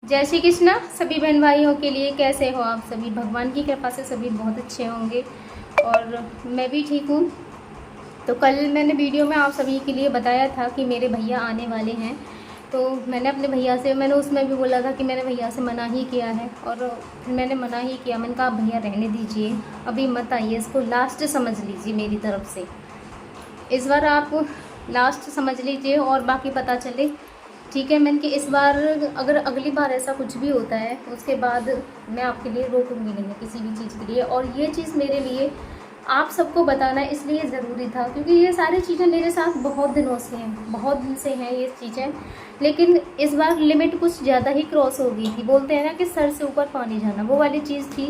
जय श्री कृष्णा सभी बहन भाइयों के लिए। कैसे हो आप सभी? भगवान की कृपा से सभी बहुत अच्छे होंगे और मैं भी ठीक हूँ। तो कल मैंने वीडियो में आप सभी के लिए बताया था कि मेरे भैया आने वाले हैं। तो मैंने अपने भैया से, मैंने उसमें भी बोला था कि मैंने भैया से मना ही किया है और फिर मैंने मना ही किया। मैंने कहा भैया रहने दीजिए, अभी मत आइए, इसको लास्ट समझ लीजिए मेरी तरफ से। इस बार आप लास्ट समझ लीजिए और बाकी पता चले, ठीक है। मैंने कि इस बार अगर अगली बार ऐसा कुछ भी होता है उसके बाद मैं आपके लिए रोकूंगी नहीं किसी भी चीज़ के लिए। और ये चीज़ मेरे लिए आप सबको बताना इसलिए ज़रूरी था क्योंकि ये सारी चीज़ें मेरे साथ बहुत दिनों से हैं, बहुत दिन से हैं ये चीज़ें। लेकिन इस बार लिमिट कुछ ज़्यादा ही क्रॉस हो गई थी। बोलते हैं ना कि सर से ऊपर पानी जाना, वो वाली चीज़ थी।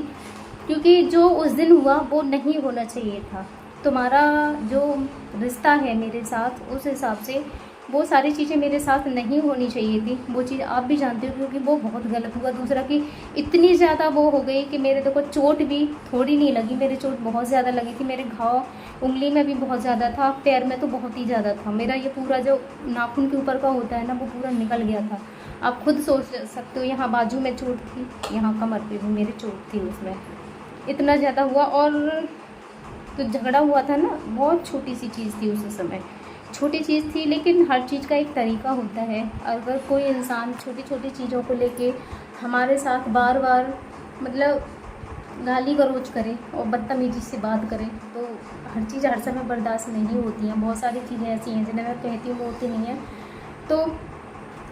क्योंकि जो उस दिन हुआ वो नहीं होना चाहिए था। तुम्हारा जो रिश्ता है मेरे साथ, उस हिसाब से वो सारी चीज़ें मेरे साथ नहीं होनी चाहिए थी। वो चीज़ आप भी जानते हो क्योंकि वो बहुत गलत हुआ। दूसरा कि इतनी ज़्यादा वो हो गई कि मेरे देखो चोट भी थोड़ी नहीं लगी, मेरी चोट बहुत ज़्यादा लगी थी। मेरे घाव उंगली में भी बहुत ज़्यादा था, पैर में तो बहुत ही ज़्यादा था। मेरा ये पूरा जो नाखून के ऊपर का होता है ना, वो पूरा निकल गया था। आप खुद सोच सकते हो, यहाँ बाजू में चोट थी, यहाँ कमर पे भी मेरी चोट थी। उसमें इतना ज़्यादा हुआ। और तो झगड़ा हुआ था ना, बहुत छोटी सी चीज़ थी उस समय, छोटी चीज़ थी। लेकिन हर चीज़ का एक तरीका होता है। अगर कोई इंसान छोटी छोटी चीज़ों को लेके हमारे साथ बार बार मतलब गाली गलौज करे और बदतमीजी से बात करे तो हर चीज़ हर समय बर्दाश्त नहीं होती हैं। बहुत सारी चीज़ें ऐसी हैं जिन्हें मैं कहती हूँ वो होती नहीं है। तो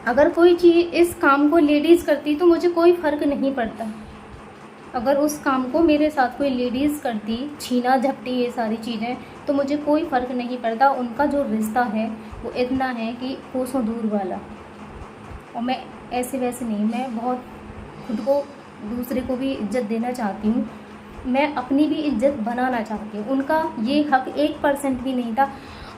अगर कोई चीज़ इस काम को लेडीज़ करती तो मुझे कोई फ़र्क नहीं पड़ता। अगर उस काम को मेरे साथ कोई लेडीज़ करती, छीना झपटी ये सारी चीज़ें, तो मुझे कोई फ़र्क नहीं पड़ता। उनका जो रिश्ता है वो इतना है कि कोसों दूर वाला। और मैं ऐसे वैसे नहीं, मैं बहुत खुद को, दूसरे को भी इज्जत देना चाहती हूँ। मैं अपनी भी इज्जत बनाना चाहती हूँ। उनका ये हक 1% भी नहीं था।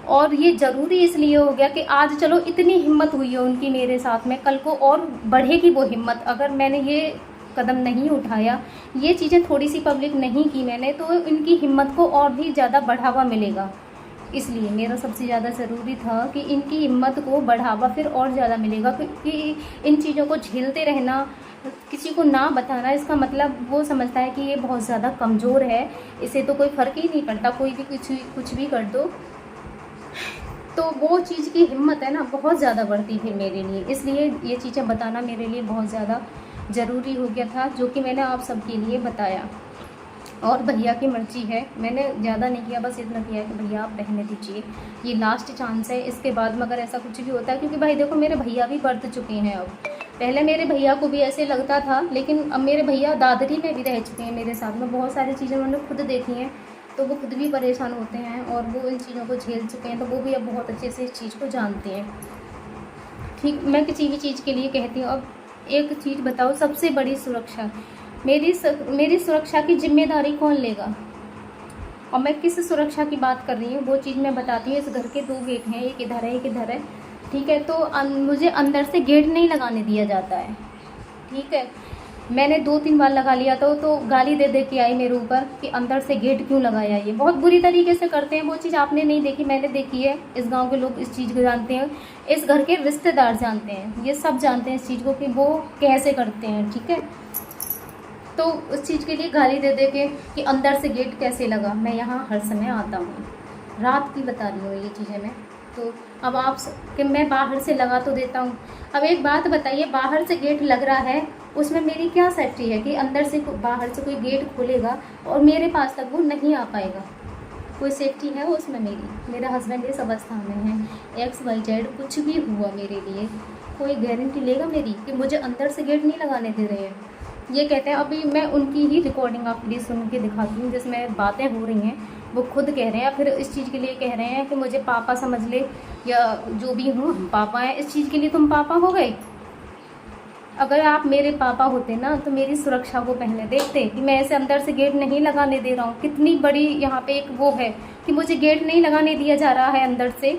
और ये ज़रूरी इसलिए हो गया कि आज चलो इतनी हिम्मत हुई है उनकी मेरे साथ में, कल को और बढ़ेगी वो हिम्मत। अगर मैंने ये कदम नहीं उठाया, ये चीज़ें थोड़ी सी पब्लिक नहीं की मैंने, तो इनकी हिम्मत को और भी ज़्यादा बढ़ावा मिलेगा। इसलिए मेरा सबसे ज़्यादा ज़रूरी था कि इनकी हिम्मत को बढ़ावा फिर और ज़्यादा मिलेगा। क्योंकि इन चीज़ों को झेलते रहना, किसी को ना बताना, इसका मतलब वो समझता है कि ये बहुत ज़्यादा कमज़ोर है, इसे तो कोई फ़र्क ही नहीं पड़ता, कोई भी कुछ भी कर दो। तो वो चीज़ की हिम्मत है ना बहुत ज़्यादा बढ़ती थी मेरे लिए। इसलिए ये चीज़ें बताना मेरे लिए बहुत ज़्यादा ज़रूरी हो गया था, जो कि मैंने आप सबके लिए बताया। और भैया की मर्ज़ी है, मैंने ज़्यादा नहीं किया, बस इतना किया कि भैया आप रहने दीजिए, ये लास्ट चांस है। इसके बाद में अगर ऐसा कुछ भी होता है, क्योंकि भाई देखो मेरे भैया भी बढ़ चुके हैं अब। पहले मेरे भैया को भी ऐसे लगता था, लेकिन अब मेरे भैया दादरी में भी रह चुके हैं मेरे साथ में। बहुत सारी चीज़ें उन्होंने खुद देखी हैं, तो वो खुद भी परेशान होते हैं और वो इन चीज़ों को झेल चुके हैं। तो वो भी अब बहुत अच्छे से इस चीज़ को जानते हैं। ठीक, मैं किसी भी चीज़ के लिए कहती हूँ। अब एक चीज़ बताओ, सबसे बड़ी सुरक्षा मेरी सुरक्षा की जिम्मेदारी कौन लेगा? और मैं किस सुरक्षा की बात कर रही हूँ वो चीज़ मैं बताती हूँ। इस घर के 2 गेट हैं, एक इधर है एक इधर है, ठीक है। तो मुझे अंदर से गेट नहीं लगाने दिया जाता है, ठीक है। मैंने 2-3 बार लगा लिया तो गाली दे दे के आई मेरे ऊपर कि अंदर से गेट क्यों लगाया। ये बहुत बुरी तरीके से करते हैं। वो चीज़ आपने नहीं देखी, मैंने देखी है। इस गांव के लोग इस चीज़ को जानते हैं, इस घर के रिश्तेदार जानते हैं, ये सब जानते हैं इस चीज़ को कि वो कैसे करते हैं, ठीक है। तो उस चीज़ के लिए गाली दे दे के कि अंदर से गेट कैसे लगा। मैं यहाँ हर समय आता हूँ, रात की बता रही हूँ ये चीज़ें मैं। तो अब आप कि मैं बाहर से लगा तो देता हूँ। अब एक बात बताइए, बाहर से गेट लग रहा है, उसमें मेरी क्या सेफ्टी है कि अंदर से बाहर से कोई गेट खोलेगा और मेरे पास तक वो नहीं आ पाएगा? कोई सेफ्टी है उसमें मेरी? मेरा हस्बैंड इस अवस्था में है, XYZ कुछ भी हुआ मेरे लिए, कोई गारंटी लेगा मेरी कि मुझे अंदर से गेट नहीं लगाने दे रहे हैं? ये कहते हैं, अभी मैं उनकी ही रिकॉर्डिंग आप प्लीज़ सुन के दिखाती हूँ जिसमें बातें हो रही हैं। वो खुद कह रहे हैं, फिर इस चीज़ के लिए कह रहे हैं कि मुझे पापा समझ ले या जो भी हूँ, हम पापा हैं, इस चीज़ के लिए तुम पापा हो गए। अगर आप मेरे पापा होते ना तो मेरी सुरक्षा को पहले देखते कि मैं ऐसे अंदर से गेट नहीं लगाने दे रहा हूँ। कितनी बड़ी यहाँ पे एक वो है कि मुझे गेट नहीं लगाने दिया जा रहा है अंदर से।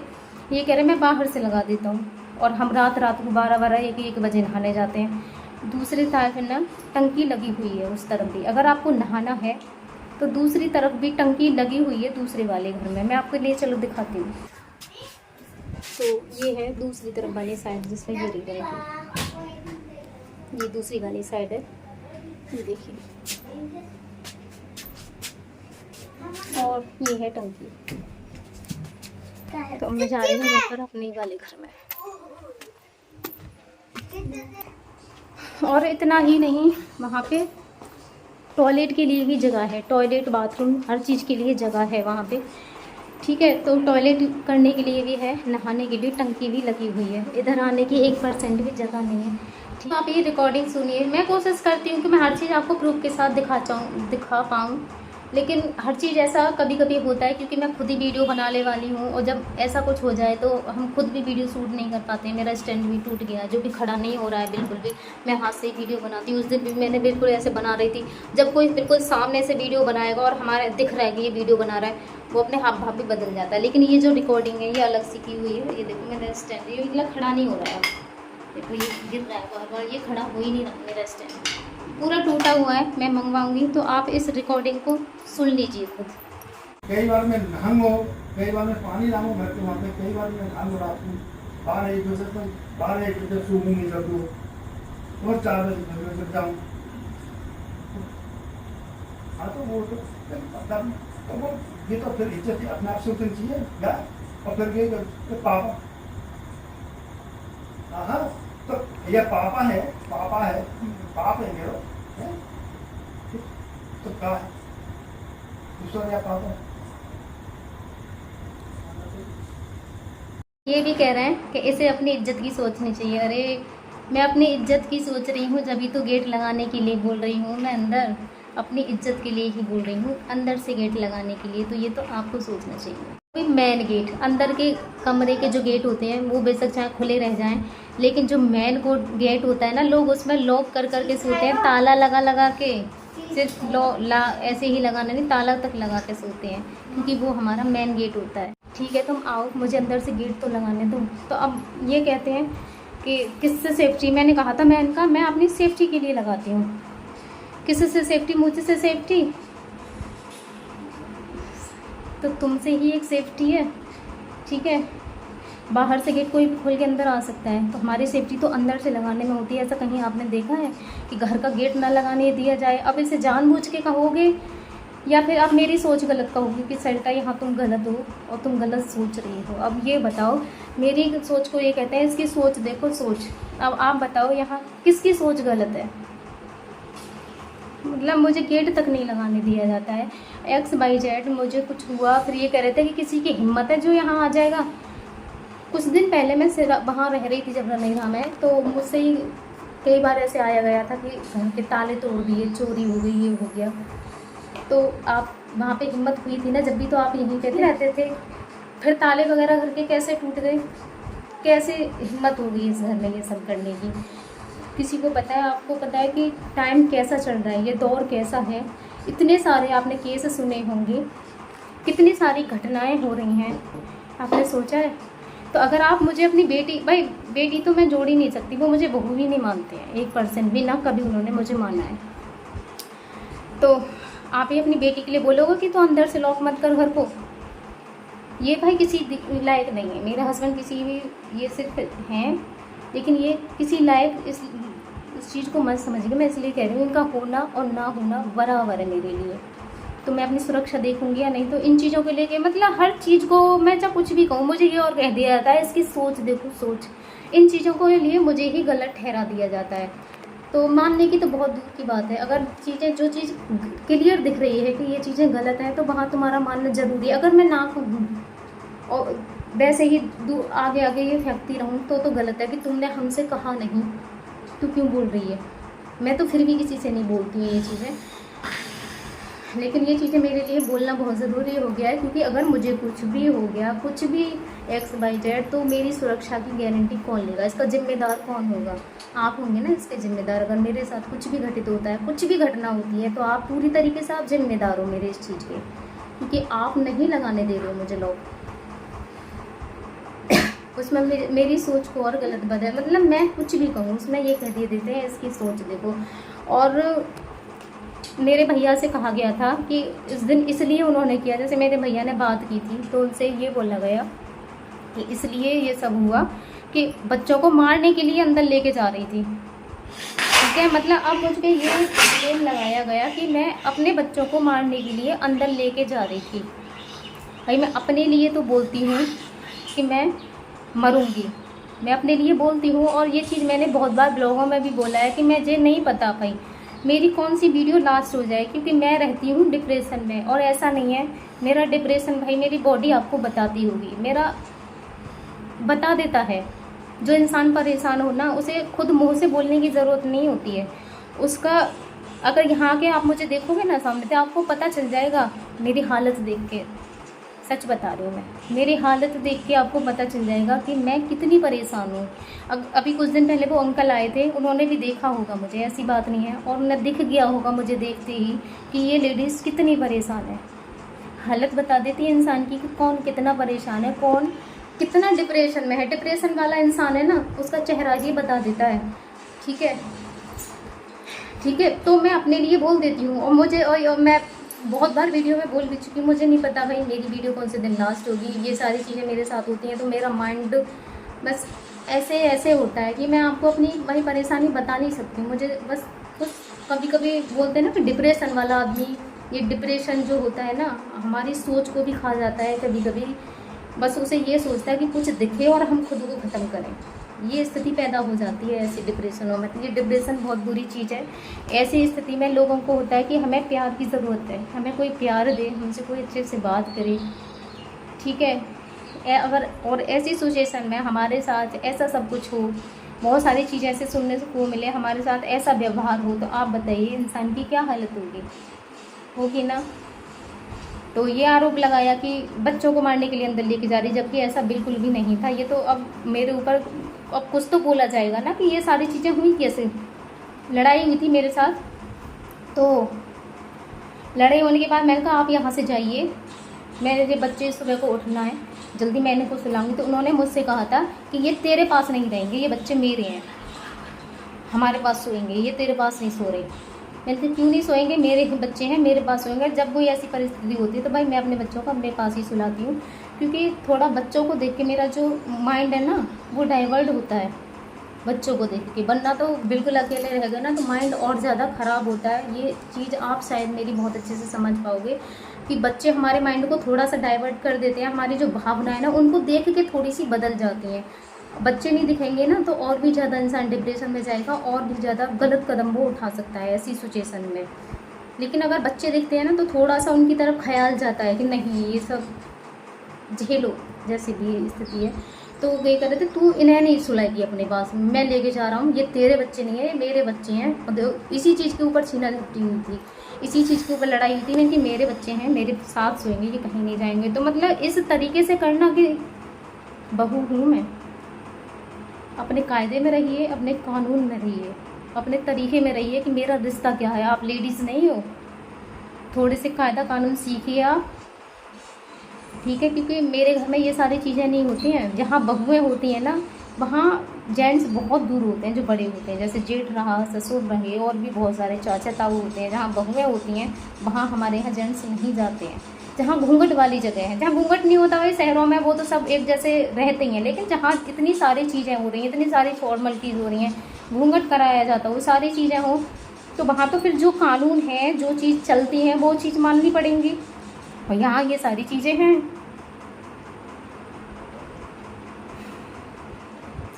ये कह रहे मैं बाहर से लगा देता हूँ। और हम रात को 12-1 बजे नहाने जाते हैं। दूसरी तरफ ना टंकी लगी हुई है उस तरफ भी, अगर आपको नहाना है तो दूसरी तरफ भी टंकी लगी हुई है दूसरे वाले घर में। मैं आपको लिए चलो दिखाती हूँ। तो ये है दूसरी तरफ वाली साइड जिसमें ये रही रहेगी, ये दूसरी वाली साइड है, ये देखिए। और ये है टंकी। तो मैं जा रही हूँ ऊपर अपने वाले घर में। और इतना ही नहीं, वहाँ पे टॉयलेट के लिए भी जगह है, टॉयलेट बाथरूम हर चीज़ के लिए जगह है वहाँ पे, ठीक है। तो टॉयलेट करने के लिए भी है, नहाने के लिए टंकी भी लगी हुई है। इधर आने की 1% भी जगह नहीं है, ठीक। आप ये रिकॉर्डिंग सुनिए। मैं कोशिश करती हूँ कि मैं हर चीज़ आपको प्रूफ के साथ दिखा पाऊँ, लेकिन हर चीज़ ऐसा कभी कभी होता है, क्योंकि मैं खुद ही वीडियो बनाने वाली हूँ, और जब ऐसा कुछ हो जाए तो हम खुद भी वीडियो शूट नहीं कर पाते हैं। मेरा स्टैंड भी टूट गया, जो भी खड़ा नहीं हो रहा है बिल्कुल भी। मैं हाथ से ही वीडियो बनाती हूँ। उस दिन भी मैंने बिल्कुल ऐसे बना रही थी। जब कोई बिल्कुल सामने से वीडियो बनाएगा और हमारे दिख रहा है कि ये वीडियो बना रहा है, वो अपने हाथ भाव भी बदल जाता है। लेकिन ये जो रिकॉर्डिंग है ये अलग सी की हुई है। ये देखो मेरा स्टैंड, ये मतलब खड़ा नहीं हो रहा है, देखो ये गिर रहा है बार बार, ये खड़ा हो ही नहीं रहा मेरा स्टैंड, पूरा टूटा हुआ है। मैं मंगवाऊंगी, तो आप इस रिकॉर्डिंग को सुन लीजिए खुद। कई बार मैं नहाऊंगा, कई बार मैं पानी लाऊंगा घर के वहाँ पे, कई बार मैं खाना रात में 12-1 बजे तक 12-1 बजे सूंघूंगी कर दूँ और 4 बजे तक जाऊँ। हाँ तो वो तो मतलब तो वो ये तो फिर इज्जत अपने आप से उतनी चाहिए क्या। और फिर ये तो पापा, हाँ तो ये पापा है बाप है मेरा है? तो क्या है दूसरा या पापा। ये भी कह रहे हैं कि इसे अपनी इज्जत की सोचनी चाहिए। अरे मैं अपनी इज्जत की सोच रही हूँ, जब भी तो गेट लगाने के लिए बोल रही हूँ। मैं अंदर अपनी इज्जत के लिए ही बोल रही हूँ, अंदर से गेट लगाने के लिए। तो ये तो आपको सोचना चाहिए। कोई मेन गेट, अंदर के कमरे के जो गेट होते हैं वो बेशक चाहे खुले रह जाएं, लेकिन जो मेन गेट होता है ना, लोग उसमें लॉक कर के सोते हैं, ताला लगा के। सिर्फ ऐसे ही लगाना नहीं, ताला तक लगा के सोते हैं, क्योंकि वो हमारा मेन गेट होता है। ठीक है, तुम आओ, मुझे अंदर से गेट तो लगाने दो। तो अब ये कहते हैं कि किससे सेफ्टी, मैंने कहा था मैं अपनी सेफ्टी के लिए लगाती हूँ। किससे सेफ्टी? मुझसे से सेफ्टी तो तुमसे ही एक सेफ्टी है, ठीक है। बाहर से गेट कोई भी खोल के अंदर आ सकता है, तो हमारी सेफ्टी तो अंदर से लगाने में होती है। ऐसा कहीं आपने देखा है कि घर का गेट ना लगाने दिया जाए? अब इसे जानबूझ के कहोगे, या फिर आप मेरी सोच गलत कहोगे कि सरिता यहाँ तुम गलत हो और तुम गलत सोच रही हो। अब ये बताओ, मेरी सोच को ये कहते हैं, इसकी सोच देखो, सोच। अब आप बताओ यहाँ किसकी सोच गलत है? मतलब मुझे गेट तक नहीं लगाने दिया जाता है। XYZ मुझे कुछ हुआ, फिर ये कह रहे थे कि किसी की हिम्मत है जो यहाँ आ जाएगा। कुछ दिन पहले मैं वहाँ रह रही थी जब रनैया में, तो मुझसे ही कई बार ऐसे आया गया था कि घर के ताले तोड़ दिए, चोरी हो गई, ये हो गया। तो आप वहाँ पे हिम्मत हुई थी ना, जब भी तो आप यहीं पे रहते थे। फिर ताले वगैरह घर के कैसे टूट गए? कैसे हिम्मत हो गई इस घर में ये सब करने की? किसी को पता है? आपको पता है कि टाइम कैसा चल रहा है, ये दौर कैसा है? इतने सारे आपने केस सुने होंगे, कितनी सारी घटनाएं हो रही हैं, आपने सोचा है? तो अगर आप मुझे अपनी बेटी, भाई बेटी तो मैं जोड़ ही नहीं सकती, वो मुझे बहू ही नहीं मानते हैं 1% भी, ना कभी उन्होंने मुझे माना है। तो आप ही अपनी बेटी के लिए बोलोगे कि तो अंदर से लॉक मत कर घर को? ये भाई किसी लायक नहीं है। मेरे हस्बैंड किसी भी, ये सिर्फ हैं, लेकिन ये किसी लायक इस चीज़ को मत समझिए। मैं इसलिए कह रही हूँ, इनका होना और ना होना बराबर है मेरे लिए। तो मैं अपनी सुरक्षा देखूंगी या नहीं? तो इन चीज़ों को लेके, मतलब हर चीज़ को मैं चाहे कुछ भी कहूँ, मुझे ये और कह दिया जाता है इसकी सोच देखो, सोच। इन चीज़ों को लिए मुझे ही गलत ठहरा दिया जाता है। तो मानने की तो बहुत दूर की बात है। अगर चीज़ें, जो चीज़ क्लियर दिख रही है कि ये चीज़ें गलत हैं, तो वहाँ तुम्हारा मानना ज़रूरी है। अगर मैं ना कहूँ और वैसे ही आगे आगे ये फेंकती रहूँ तो गलत है कि तुमने हमसे कहा नहीं, तू क्यों बोल रही है? मैं तो फिर भी किसी से नहीं बोलती हूँ ये चीज़ें, लेकिन ये चीज़ें मेरे लिए बोलना बहुत ज़रूरी हो गया है। क्योंकि अगर मुझे कुछ भी हो गया, कुछ भी XYZ, तो मेरी सुरक्षा की गारंटी कौन लेगा? इसका जिम्मेदार कौन होगा? आप होंगे ना इसके जिम्मेदार। अगर मेरे साथ कुछ भी घटित होता है, कुछ भी घटना होती है, तो आप पूरी तरीके से आप जिम्मेदार हो मेरे इस चीज़ के, क्योंकि आप नहीं लगाने दे रहे हो मुझे लोग। उसमें मेरी सोच को और गलत बदल, मतलब मैं कुछ भी कहूँ उसमें ये कह दिए देते हैं इसकी सोच देखो। और मेरे भैया से कहा गया था कि इस दिन इसलिए उन्होंने किया, जैसे मेरे भैया ने बात की थी तो उनसे ये बोला गया कि इसलिए ये सब हुआ कि बच्चों को मारने के लिए अंदर लेके जा रही थी, ठीक है, मतलब अब मुझ पे ये ब्लेम लगाया गया कि मैं अपने बच्चों को मारने के लिए अंदर लेके जा रही थी। भाई मैं अपने लिए तो बोलती हूँ कि मैं मरूंगी, मैं अपने लिए बोलती हूँ, और ये चीज़ मैंने बहुत बार ब्लॉगों में भी बोला है कि मुझे नहीं पता भाई मेरी कौन सी वीडियो लास्ट हो जाए, क्योंकि मैं रहती हूँ डिप्रेशन में। और ऐसा नहीं है मेरा डिप्रेशन, भाई मेरी बॉडी आपको बताती होगी, मेरा बता देता है। जो इंसान परेशान हो ना, उसे खुद मुंह से बोलने की ज़रूरत नहीं होती है उसका। अगर यहाँ के आप मुझे देखोगे ना सामने, तो आपको पता चल जाएगा मेरी हालत देख के। सच बता रही हूँ मैं, मेरी हालत देख के आपको पता चल जाएगा कि मैं कितनी परेशान हूँ। अभी कुछ दिन पहले वो अंकल आए थे, उन्होंने भी देखा होगा मुझे, ऐसी बात नहीं है, और उन्हें दिख गया होगा मुझे देखते ही कि ये लेडीज़ कितनी परेशान है। हालत बता देती है इंसान की कि कौन कितना परेशान है, कौन कितना डिप्रेशन में है। डिप्रेशन वाला इंसान है ना, उसका चेहरा ही बता देता है। ठीक है, ठीक है, तो मैं अपने लिए बोल देती हूँ। और मैं बहुत बार वीडियो में बोल भी चुकी हूँ, मुझे नहीं पता भाई मेरी वीडियो कौन से दिन लास्ट होगी। ये सारी चीज़ें मेरे साथ होती हैं, तो मेरा माइंड बस ऐसे होता है कि मैं आपको अपनी भाई परेशानी बता नहीं सकती। मुझे बस कुछ कभी कभी बोलते हैं ना कि डिप्रेशन वाला आदमी, ये डिप्रेशन जो होता है ना, हमारी सोच को भी खा जाता है कभी कभी। बस उसे ये सोचता है कि कुछ दिखे और हम खुद को ख़त्म करें, ये स्थिति पैदा हो जाती है ऐसी डिप्रेशनों में। तो ये डिप्रेशन बहुत बुरी चीज़ है। ऐसी स्थिति में लोगों को होता है कि हमें प्यार की ज़रूरत है, हमें कोई प्यार दे, हमसे कोई अच्छे से बात करे। ठीक है, अगर और ऐसी सिचुएशन में हमारे साथ ऐसा सब कुछ हो, बहुत सारी चीज़ें ऐसे सुनने को मिले, हमारे साथ ऐसा व्यवहार हो, तो आप बताइए इंसान की क्या हालत होगी ना। तो ये आरोप लगाया कि बच्चों को मारने के लिए अंदर लेके जा रही, जबकि ऐसा बिल्कुल भी नहीं था। ये तो अब मेरे ऊपर अब कुछ तो बोला जाएगा ना कि ये सारी चीज़ें हुई कैसे। लड़ाई हुई थी मेरे साथ, तो लड़ाई होने के बाद मैंने कहा आप यहाँ से जाइए, मेरे बच्चे सुबह को उठना है, जल्दी मैं इनको सुलाऊंगी। तो उन्होंने मुझसे कहा था कि ये तेरे पास नहीं रहेंगे, ये बच्चे मेरे हैं, हमारे पास सोएंगे, ये तेरे पास नहीं सो रहे। मैंने कहा क्यों नहीं सोएंगे, मेरे बच्चे हैं, मेरे पास सोएंगे। जब कोई ऐसी परिस्थिति होती है तो भाई मैं अपने बच्चों को अपने पास ही सुलाती हूँ, क्योंकि थोड़ा बच्चों को देख के मेरा जो माइंड है ना वो डाइवर्ट होता है बच्चों को देख के। वरना तो बिल्कुल अकेले रह गए ना तो माइंड और ज़्यादा ख़राब होता है। ये चीज़ आप शायद मेरी बहुत अच्छे से समझ पाओगे कि बच्चे हमारे माइंड को थोड़ा सा डाइवर्ट कर देते हैं, हमारी जो भावनाएं ना उनको देख के थोड़ी सी बदल जाती हैं। बच्चे नहीं दिखेंगे ना तो और भी ज़्यादा इंसान डिप्रेशन में जाएगा, और भी ज़्यादा गलत कदम वो उठा सकता है ऐसी सिचुएशन में। लेकिन अगर बच्चे दिखते हैं ना तो थोड़ा सा उनकी तरफ ख्याल जाता है कि नहीं ये सब झेलो, जैसी भी स्थिति है। तो ये कह रहे थे तू इन्हें नहीं सुलाएगी अपने पास, मैं लेके जा रहा हूँ, ये तेरे बच्चे नहीं है, ये मेरे बच्चे हैं। इसी चीज़ के ऊपर छीना झपटी हुई थी, इसी चीज़ के ऊपर लड़ाई हुई थी कि मेरे बच्चे हैं, मेरे साथ सोएंगे, ये कहीं नहीं जाएंगे। तो मतलब इस तरीके से करना कि बहू हूँ मैं, अपने कायदे में रहिए, अपने कानून में रहिए, अपने तरीके में रहिए कि मेरा रिश्ता क्या है। आप लेडीज़ नहीं हो, थोड़े से कायदा कानून सीखिए आप। ठीक है, क्योंकि मेरे घर में ये सारी चीज़ें नहीं होती हैं। जहाँ बहुएं होती हैं ना वहाँ जेंट्स बहुत दूर होते हैं, जो बड़े होते हैं, जैसे जेठ रहा, ससुर रहे, और भी बहुत सारे चाचा ताऊ होते हैं। जहाँ बहुएं होती हैं वहाँ हमारे यहाँ जेंट्स नहीं जाते हैं। जहाँ घूंघट वाली जगह है, जहाँ घूंघट नहीं होता भाई शहरों में वो तो सब एक जैसे रहते हैं, लेकिन जहाँ इतनी सारी चीज़ें हो रही हैं, इतनी सारी फॉर्मलिटीज़ हो रही हैं, घूंघट कराया जाता है, वो सारी चीज़ें हो तो वहाँ तो फिर जो कानून है, जो चीज़ चलती है वो चीज़ माननी पड़ेंगी। और यहाँ ये सारी चीज़ें हैं।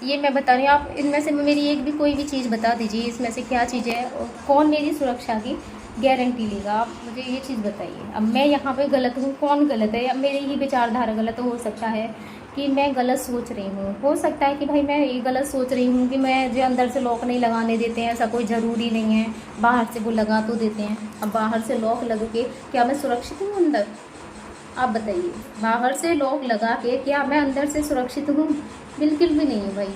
ये मैं बता रही हूँ, आप इनमें से मेरी एक भी कोई भी चीज़ बता दीजिए, इसमें से क्या चीज़ है और कौन मेरी सुरक्षा की गारंटी लेगा, आप मुझे ये चीज़ बताइए। अब मैं यहाँ पे गलत हूँ, कौन गलत है? अब मेरी ही विचारधारा गलत हो सकता है कि मैं गलत सोच रही हूँ, हो सकता है कि भाई मैं ये गलत सोच रही हूँ कि मैं जो अंदर से लॉक नहीं लगाने देते हैं, ऐसा कोई ज़रूरी नहीं है, बाहर से वो लगा तो देते हैं। अब बाहर से लॉक लग के क्या मैं सुरक्षित हूँ अंदर? आप बताइए, बाहर से लॉक लगा के क्या मैं अंदर से सुरक्षित हूँ? बिल्कुल भी नहीं है भाई।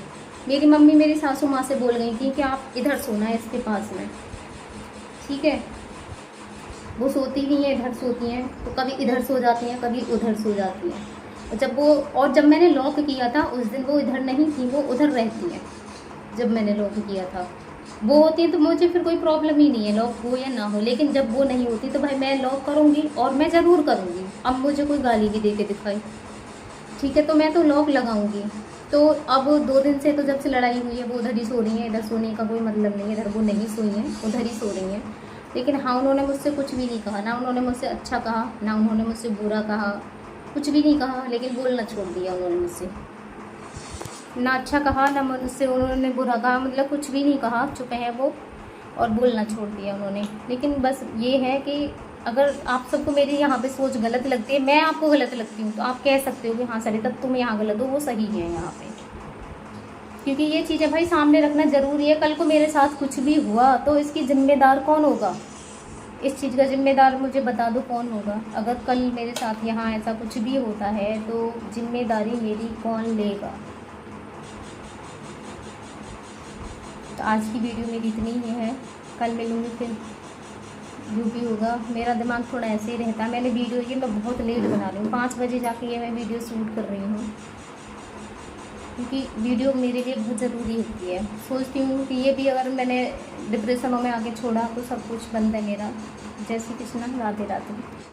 मेरी मम्मी मेरी सासू माँ से बोल गई थी कि आप इधर सोना है इसके पास में, ठीक है। वो सोती नहीं है, इधर सोती हैं, तो कभी इधर सो जाती हैं, कभी उधर सो जाती हैं। जब मैंने लॉक किया था उस दिन वो इधर नहीं थी, वो उधर रहती हैं। जब मैंने लॉक किया था वो होती है तो मुझे फिर कोई प्रॉब्लम ही नहीं है, लॉक हो या ना हो। लेकिन जब वो नहीं होती तो भाई मैं लॉक करूँगी, और मैं ज़रूर करूँगी। अब मुझे कोई गाली भी दे के दिखाई, ठीक है, तो मैं तो लॉक लगाऊंगी। तो अब 2 दिन से तो जब से लड़ाई हुई है वो उधर ही सो रही हैं, इधर सोने का कोई मतलब नहीं है, इधर वो नहीं सोई हैं, उधर ही सो रही हैं। लेकिन हाँ, उन्होंने मुझसे कुछ भी नहीं कहा, ना उन्होंने मुझसे अच्छा कहा, ना उन्होंने मुझसे बुरा कहा, कुछ भी नहीं कहा। लेकिन बोलना छोड़ दिया उन्होंने मुझसे, ना अच्छा कहा ना मुझसे उन्होंने बुरा कहा, मतलब कुछ भी नहीं कहा, चुप है वो और बोलना छोड़ दिया उन्होंने। लेकिन बस ये है कि अगर आप सबको मेरी यहाँ पे सोच गलत लगती है, मैं आपको गलत लगती हूँ, तो आप कह सकते हो कि हाँ सरिता तुम यहाँ गलत हो, वो सही है यहाँ पे। क्योंकि ये चीज़ें भाई सामने रखना ज़रूरी है। कल को मेरे साथ कुछ भी हुआ तो इसकी जिम्मेदार कौन होगा? इस चीज़ का जिम्मेदार मुझे बता दो कौन होगा। अगर कल मेरे साथ यहाँ ऐसा कुछ भी होता है तो जिम्मेदारी मेरी कौन लेगा? तो आज की वीडियो मेरी इतनी ही है, कल मिलूँगी फिर जो भी होगा। मेरा दिमाग थोड़ा ऐसे ही रहता है। मैंने वीडियो ये मैं बहुत लेट बना रही हूँ, 5 बजे जाके ये मैं वीडियो शूट कर रही हूँ, क्योंकि वीडियो मेरे लिए बहुत ज़रूरी होती है। सोचती हूँ कि ये भी अगर मैंने डिप्रेशनों में आगे छोड़ा तो सब कुछ बंद है मेरा। जय श्री कृष्ण, राधे राधे।